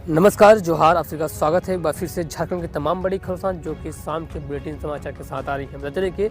नमस्कार, जोहार। आप सभी का स्वागत है एक बार फिर से झारखंड की तमाम बड़ी खबरों जो कि शाम के बुलेटिन समाचार के साथ आ रही है। बताते कि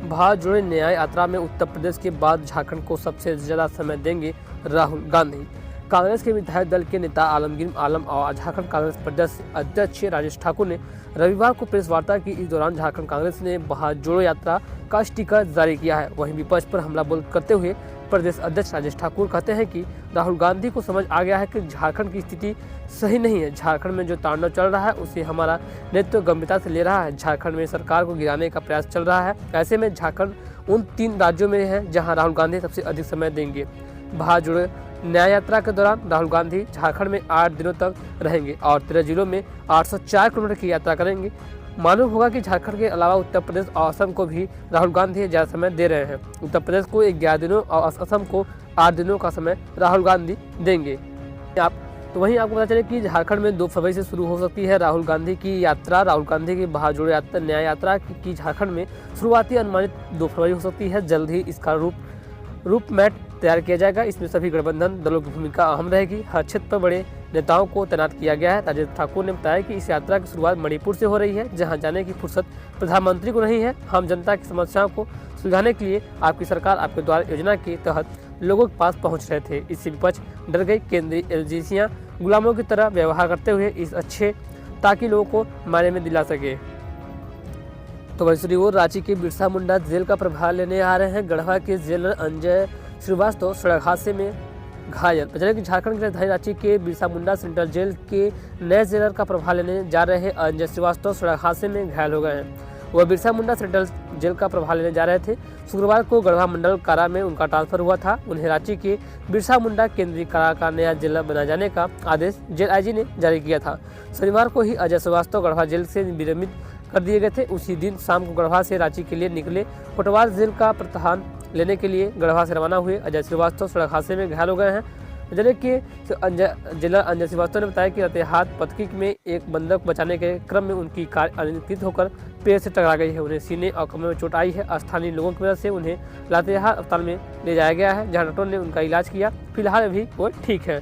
भारत जोड़े न्याय यात्रा में उत्तर प्रदेश के बाद झारखंड को सबसे ज़्यादा समय देंगे राहुल गांधी। कांग्रेस के विधायक दल के नेता आलमगीर आलम और झारखंड कांग्रेस प्रदेश अध्यक्ष राजेश ठाकुर ने रविवार को प्रेस वार्ता की। इस दौरान झारखंड कांग्रेस ने भारत जोड़ो यात्रा का स्टिकर जारी किया है। वहीं विपक्ष पर हमला करते हुए प्रदेश अध्यक्ष राजेश ठाकुर कहते हैं कि राहुल गांधी को समझ आ गया है कि झारखंड की स्थिति सही नहीं है। झारखंड में जो तांडव चल रहा है उसे हमारा नेतृत्व गंभीरता से ले रहा है। झारखंड में सरकार को गिराने का प्रयास चल रहा है। ऐसे में झारखंड उन 3 राज्यों में है जहां राहुल गांधी सबसे अधिक समय देंगे। भारत जोड़ो न्याय यात्रा के दौरान राहुल गांधी झारखंड में 8 दिनों तक रहेंगे और 13 जिलों में 804 किलोमीटर की यात्रा करेंगे। मालूम होगा कि झारखंड के अलावा उत्तर प्रदेश और असम को भी राहुल गांधी ज़्यादा समय दे रहे हैं। उत्तर प्रदेश को 11 दिनों और असम को 8 दिनों का समय राहुल गांधी देंगे। तो वहीं आपको पता चले कि झारखंड में 2 फरवरी से शुरू हो सकती है राहुल गांधी की यात्रा। राहुल गांधी की भारत जोड़ो यात्रा न्याय यात्रा की झारखंड में शुरुआती अनुमानित 2 फरवरी हो सकती है। जल्द ही इसका रूप मैप तैयार किया जाएगा। इसमें सभी गठबंधन दलों की भूमिका अहम रहेगी। हर क्षेत्र पर बड़े नेताओं को तैनात किया गया है। राजेश ठाकुर ने बताया कि इस यात्रा की शुरुआत मणिपुर से हो रही है, जहां जाने की फुर्सत प्रधानमंत्री को नहीं है। हम जनता की समस्याओं को सुलझाने के लिए आपकी सरकार आपके द्वारा योजना के तहत लोगों के पास पहुंच रहे थे। इससे विपक्ष डर गई। केंद्रीय एजेंसियां गुलामों की तरह व्यवहार करते हुए इस अच्छे ताकि लोगों को मायने में दिला सके। तो दूसरी ओर रांची के बिरसा मुंडा जेल का प्रभार लेने आ रहे हैं। गढ़वा के जेलर अंजय श्रीवास्तव सड़क हादसे में घायल। पता कि झारखंड की राजधानी रांची के बिरसा मुंडा सेंट्रल जेल के नए जेलर का प्रभार लेने जा रहे अंजय श्रीवास्तव सड़क हादसे में घायल हो गए हैं। वह बिरसा मुंडा सेंट्रल जेल का प्रभार लेने जा रहे थे। शुक्रवार को गढ़वा मंडल कारा में उनका ट्रांसफर हुआ था। उन्हें रांची के बिरसा मुंडा केंद्रीय कारा का नया जेल बनाए जाने का आदेश जेल आईजी ने जारी किया था। शनिवार को ही अजय श्रीवास्तव गढ़वा जेल से विरमित कर दिए गए थे। उसी दिन शाम को गढ़वा से रांची के लिए निकले कोटवार जेल का प्रस्थान लेने के लिए गढ़वा से रवाना हुए अजय श्रीवास्तव सड़क हादसे में घायल हो गए हैं। जिले के जिला अंजय श्रीवास्तव ने बताया कि लातेहार पतकी में एक बंदर को बचाने के क्रम में उनकी कार अनियंत्रित होकर पेड़ से टकरा गई है। उन्हें सीने और कमर में चोट आई है। स्थानीय लोगों की मदद से उन्हें लातेहार अस्पताल में ले जाया गया है, जहां डॉक्टरों ने उनका इलाज किया। फिलहाल अभी वो ठीक है।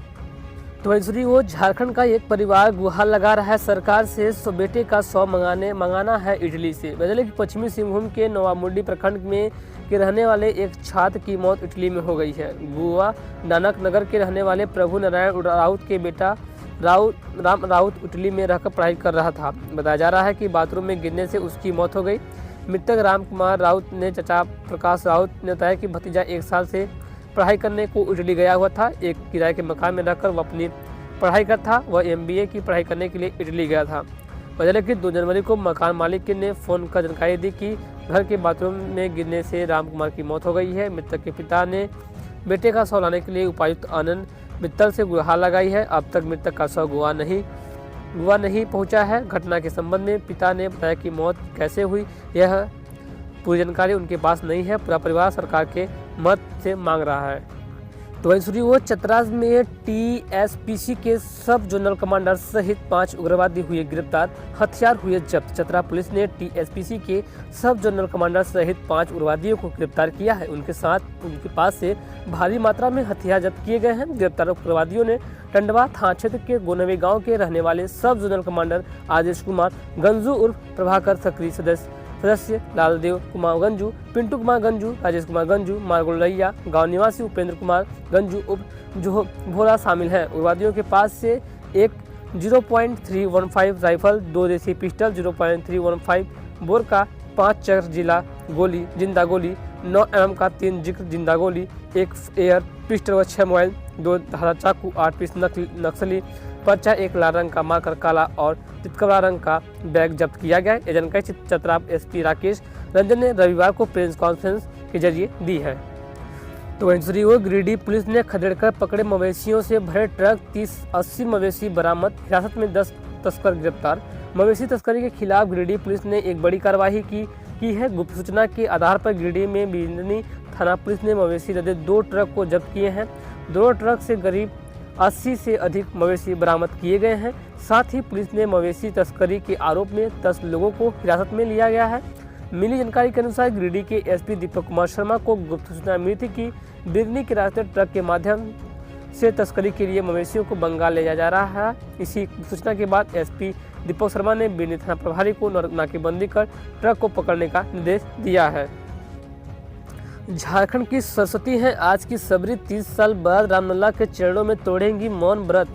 तो दूसरी ओर झारखंड का एक परिवार गुहार लगा रहा है सरकार से बेटे का 100 मंगाना है इटली से। बदले कि पश्चिमी सिंहभूम के नवामुंडी प्रखंड में के रहने वाले एक छात्र की मौत इटली में हो गई है। गोवा नानक नगर के रहने वाले प्रभु नारायण राउत के बेटा राम राउत इटली में रहकर पढ़ाई कर रहा था। बताया जा रहा है कि बाथरूम में गिरने से उसकी मौत हो गई। मृतक राम कुमार राउत ने चचा प्रकाश राउत ने बताया कि भतीजा 1 साल से पढ़ाई करने को इटली गया हुआ था। एक किराए के मकान में रहकर वह अपनी पढ़ाई कर था। वह MBA की पढ़ाई करने के लिए इटली गया था। वजह कि 2 जनवरी को मकान मालिक ने फ़ोन कर जानकारी दी कि घर के बाथरूम में गिरने से राम कुमार की मौत हो गई है। मृतक के पिता ने बेटे का शव लाने के लिए उपायुक्त आनंद मित्तल से गुहार लगाई है। अब तक मृतक का शव गोवा नहीं पहुंचा है। घटना के संबंध में पिता ने बताया कि मौत कैसे हुई यह पूरी जानकारी उनके पास नहीं है। पूरा परिवार सरकार के मदद से मांग रहा है। तो वहीं दूसरी ओर चतरा में TSPC के सब जोनल कमांडर सहित 5 उग्रवादी हुए गिरफ्तार, हथियार हुए जब्त। चतरा पुलिस ने TSPC के सब जोनल कमांडर सहित 5 उग्रवादियों को गिरफ्तार किया है। उनके पास से भारी मात्रा में हथियार जब्त किए गए हैं। गिरफ्तार उग्रवादियों ने टंडवा थाना क्षेत्र के गोनवे गाँव के रहने वाले सब जोनल कमांडर आदेश कुमार गंजू उर्फ प्रभाकर सक्रिय सदस्य लालदेव कुमार गंजू, पिंटू कुमार गंजू, राजेश कुमार गंजू, मारगोलैया गांव निवासी उपेंद्र कुमार गंजू उप भोला शामिल हैं। उग्रवादियों के पास से एक 0.315 राइफल, 2 देसी पिस्टल, 0.315 बोर का 5 चक्र जिंदा गोली, 9 mm का 3 जिक्र जिंदा गोली, 1 एयर पिस्टल व 6 मोबाइल, 2 धारा चाकू, 8 पीस नक्सली पर्चा, 1 लाल रंग का मार्कर काला और चितकबरा रंग का बैग जब्त किया गया। ये जानकारी चतरा SP राकेश रंजन ने रविवार को प्रेस कॉन्फ्रेंस के जरिए दी है। तो दूसरी ओर गिरिडीह पुलिस ने खदेड़कर पकड़े मवेशियों से भरे ट्रक 30-80 मवेशी बरामद, हिरासत में 10 तस्कर गिरफ्तार। मवेशी तस्करी के खिलाफ गिरिडीह पुलिस ने एक बड़ी कार्रवाई की है। गुप्त सूचना के आधार पर गिरिडीह में बिजनी थाना पुलिस ने मवेशी लदे 2 ट्रक को जब्त किए हैं। दोनों ट्रक से करीब 80 से अधिक मवेशी बरामद किए गए हैं। साथ ही पुलिस ने मवेशी तस्करी के आरोप में 10 लोगों को हिरासत में लिया गया है। मिली जानकारी के अनुसार गिरिडीह के SP दीपक कुमार शर्मा को गुप्त सूचना मिली थी कि बिजनी के रास्ते ट्रक के माध्यम से तस्करी के लिए मवेशियों को बंगाल ले जाया जा रहा है। इसी सूचना के बाद एसपी दीपक शर्मा ने बिरनी थाना प्रभारी को नाकेबंदी कर ट्रक को पकड़ने का निर्देश दिया है। झारखंड की सरस्वती हैं आज की सबरी 30 साल बाद रामलला के चरणों में तोड़ेंगी मौन व्रत।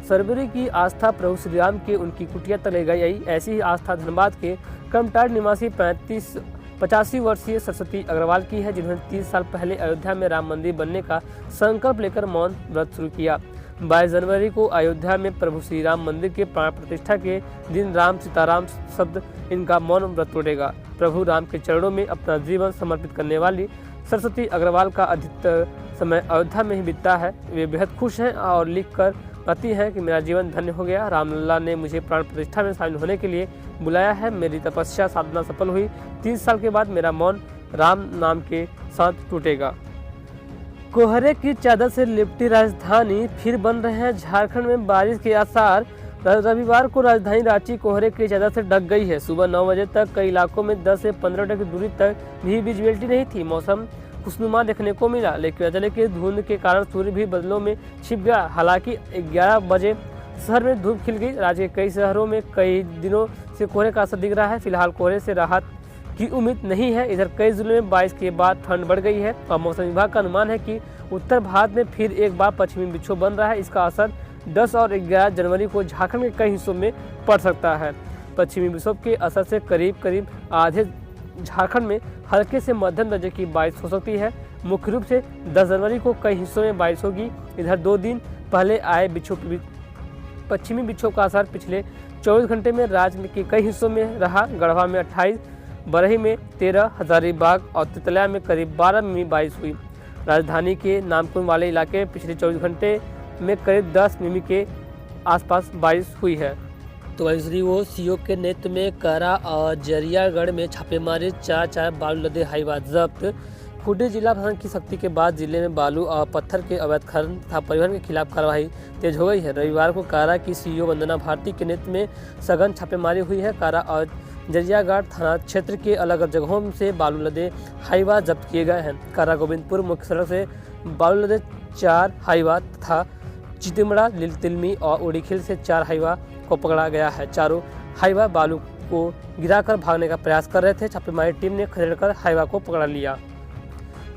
सबरी की आस्था प्रभु श्री राम के उनकी कुटिया तक ले गई। ऐसी ही आस्था धनबाद के कमटार निवासी 85 वर्षीय सरस्वती अग्रवाल की है, जिन्होंने 30 साल पहले अयोध्या में राम मंदिर बनने का संकल्प लेकर मौन व्रत शुरू किया। 22 जनवरी को अयोध्या में प्रभु श्री राम मंदिर के प्राण प्रतिष्ठा के दिन राम सीताराम शब्द इनका मौन व्रत तोड़ेगा। प्रभु राम के चरणों में अपना जीवन समर्पित करने वाली सरस्वती अग्रवाल का अधिकतर समय अयोध्या में ही बीतता है। वे बेहद खुश हैं और लिख कर कहती हैं कि मेरा जीवन धन्य हो गया। रामलला ने मुझे प्राण प्रतिष्ठा में शामिल होने के लिए बुलाया है। मेरी तपस्या साधना सफल हुई। 30 साल के बाद मेरा मौन राम नाम के साथ टूटेगा। कोहरे की चादर से लिपटी राजधानी, फिर बन रहे हैं झारखंड में बारिश के आसार। रविवार को राजधानी रांची कोहरे की चादर से ढक गई है। सुबह 9 बजे तक कई इलाकों में 10 से 15 मिनट की दूरी तक भी विजिबिलिटी नहीं थी। मौसम खुशनुमा देखने को मिला, लेकिन अचानक के धुंध के कारण सूर्य भी बादलों में छिप गया। हालांकि 11 बजे शहर में धूप खिल गई। राज्य के कई शहरों में कई दिनों से कोहरे का असर दिख रहा है। फिलहाल कोहरे से राहत की उम्मीद नहीं है। इधर कई जिलों में बारिश के बाद ठंड बढ़ गई है और मौसम विभाग का अनुमान है कि उत्तर भारत में फिर एक बार पश्चिमी विक्षोभ बन रहा है। इसका असर 10 और 11 जनवरी को झारखंड के कई हिस्सों में पड़ सकता है। पश्चिमी विक्षोभ के असर से करीब आधे झारखंड में हल्के से मध्यम दर्जे की बारिश हो सकती है। मुख्य रूप से 10 जनवरी को कई हिस्सों में बारिश होगी। इधर 2 दिन पहले आए पश्चिमी विक्षोभ का असर पिछले 24 घंटे में राज्य के कई हिस्सों में रहा। गढ़वा में 28, बरही में 13, हजारीबाग और तितलिया में करीब 12 मिमी बारिश हुई। राजधानी के नामकुम वाले इलाके में पिछले 24 घंटे में करीब 10 मिमी के आसपास बारिश हुई है। तो दूसरी वो सीओ के नेतृत्व में कारा और जरियागढ़ में छापेमारी, 4 बालू लदे हाईवा जब्त। खूंटी जिला प्रशासन की सख्ती के बाद जिले में बालू और पत्थर के अवैध खनन तथा परिवहन के खिलाफ कार्रवाई तेज हो गई है। रविवार को कारा की सीईओ वंदना भारती के नेतृत्व में सघन छापेमारी हुई है। कारा और जरियागढ़ थाना क्षेत्र के अलग अलग जगहों से बालू लदे हाईवा जब्त किए गए हैं। कारा गोविंदपुर मुख्य सड़क से बालू लदे 4 हाईवा तथा चितिमड़ा, तिलमी और उड़ीखिल से 4 हाईवा को पकड़ा गया है। चारों हाईवा बालू को गिराकर भागने का प्रयास कर रहे थे। छापेमारी टीम ने खदेड़कर हाईवा को पकड़ा लिया।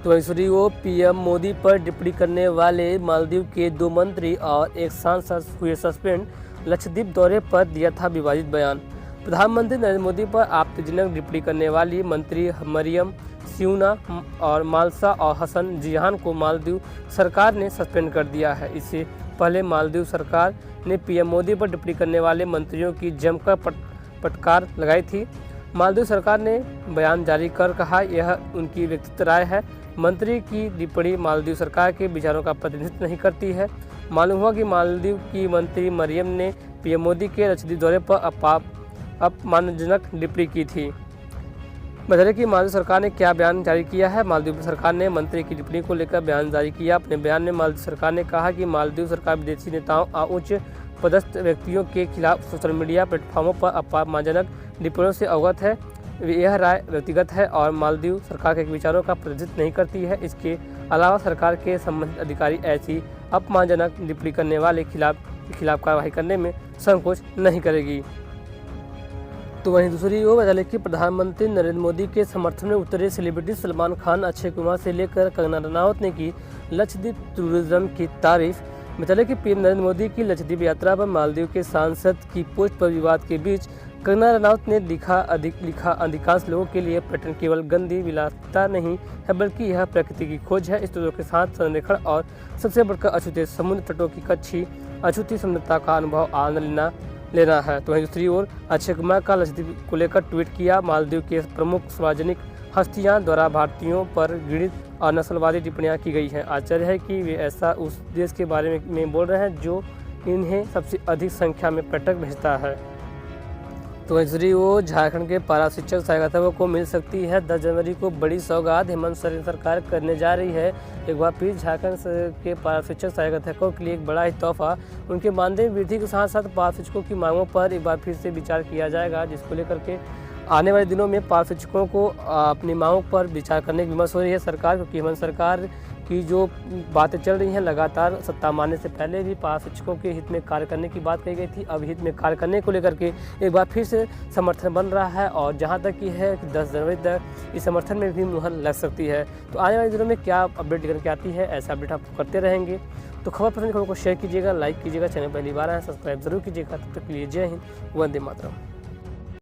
तो दूसरी वो पीएम मोदी पर टिप्पणी करने वाले मालदीव के 2 मंत्री और एक सांसद हुए सस्पेंड। लक्षद्वीप दौरे पर दिया था विवादित बयान। प्रधानमंत्री नरेंद्र मोदी पर आपत्तिजनक टिप्पणी करने वाली मंत्री मरियम सियूना और मालसा और हसन जिहान को मालदीव सरकार ने सस्पेंड कर दिया है। इससे पहले मालदीव सरकार ने पीएम मोदी पर टिप्पणी करने वाले मंत्रियों की जमकर फटकार लगाई थी। मालदीव सरकार ने बयान जारी कर कहा, यह उनकी व्यक्तिगत राय है। मंत्री की टिप्पणी मालदीव सरकार के विचारों का प्रतिनिधित्व नहीं करती है। मालूम हुआ कि मालदीव की मंत्री मरियम ने पीएम मोदी के लक्षद्वीप दौरे पर अपमानजनक टिप्पणी की थी। बताइए कि मालदीव सरकार ने क्या बयान जारी किया है। मालदीव सरकार ने मंत्री की टिप्पणी को लेकर बयान जारी किया। अपने बयान में मालदीव सरकार ने कहा कि मालदीव सरकार विदेशी नेताओं और उच्च पदस्थ व्यक्तियों के खिलाफ सोशल मीडिया प्लेटफॉर्मों पर अपमानजनक टिप्पणियों से अवगत है। यह राय व्यक्तिगत है और मालदीव सरकार के विचारों का प्रतिनिधित्व नहीं करती है। इसके अलावा सरकार के संबंधित अधिकारी ऐसी अपमानजनक टिप्पणी करने वाले खिलाफ कार्रवाई करने में संकोच नहीं करेगी। तो वहीं दूसरी ओर बता कि प्रधानमंत्री नरेंद्र मोदी के समर्थन में उतरे सेलिब्रिटी सलमान खान, अक्षय कुमार से लेकर कंगना रनावत ने की लक्षद्वीप टूरिज्म की तारीफ। बता कि पीएम नरेंद्र मोदी की लक्षद्वीप यात्रा पर मालदीव के सांसद की पोस्ट पर विवाद के बीच कंगना रनावत ने लिखा अधिकांश लोगों के लिए पर्यटन केवल गंदी विलासिता नहीं है, बल्कि यह प्रकृति की खोज है। इस के साथ संरक्षण और सबसे बढ़कर अछूते समुद्र तटों की कच्ची अछूती सुंदरता का अनुभव आनंद लेना है। तो वहीं दूसरी ओर अक्षय कुमार का लक्षद्वीप को लेकर ट्वीट किया। मालदीव के प्रमुख सार्वजनिक हस्तियां द्वारा भारतीयों पर घृणित और नस्लवादी टिप्पणियां की गई हैं। आश्चर्य है कि वे ऐसा उस देश के बारे में बोल रहे हैं जो इन्हें सबसे अधिक संख्या में पर्यटक भेजता है। तो दूसरी ओर झारखंड के पारा शिक्षक सहायकों को मिल सकती है 10 जनवरी को बड़ी सौगात। हेमंत सोरेन सरकार करने जा रही है एक बार फिर झारखंड के पारा शिक्षक सहायकों के लिए एक बड़ा ही तोहफा। उनके मानदेय वृद्धि के साथ साथ पारा शिक्षकों की मांगों पर एक बार फिर से विचार किया जाएगा, जिसको लेकर के आने वाले दिनों में पारा शिक्षकों को अपनी मांगों पर विचार करने की विमर्श हो रही है सरकार, क्योंकि हेमंत सरकार कि जो बातें चल रही हैं लगातार सत्ता मानने से पहले भी पारा शिक्षकों के हित में कार्य करने की बात कही गई थी। अब हित में कार्य करने को लेकर के एक बार फिर से समर्थन बन रहा है और जहां तक कि है कि 10 जनवरी तक इस समर्थन में भी मुहर लग सकती है। तो आने वाले दिनों में क्या अपडेट करके आती है, ऐसा अपडेट आप करते रहेंगे। तो खबर पसंद खबर को शेयर कीजिएगा, लाइक कीजिएगा, चैनल पहली बार आए सब्सक्राइब जरूर कीजिएगा। तब तक के लिए जय हिंद, वंदे मातरम।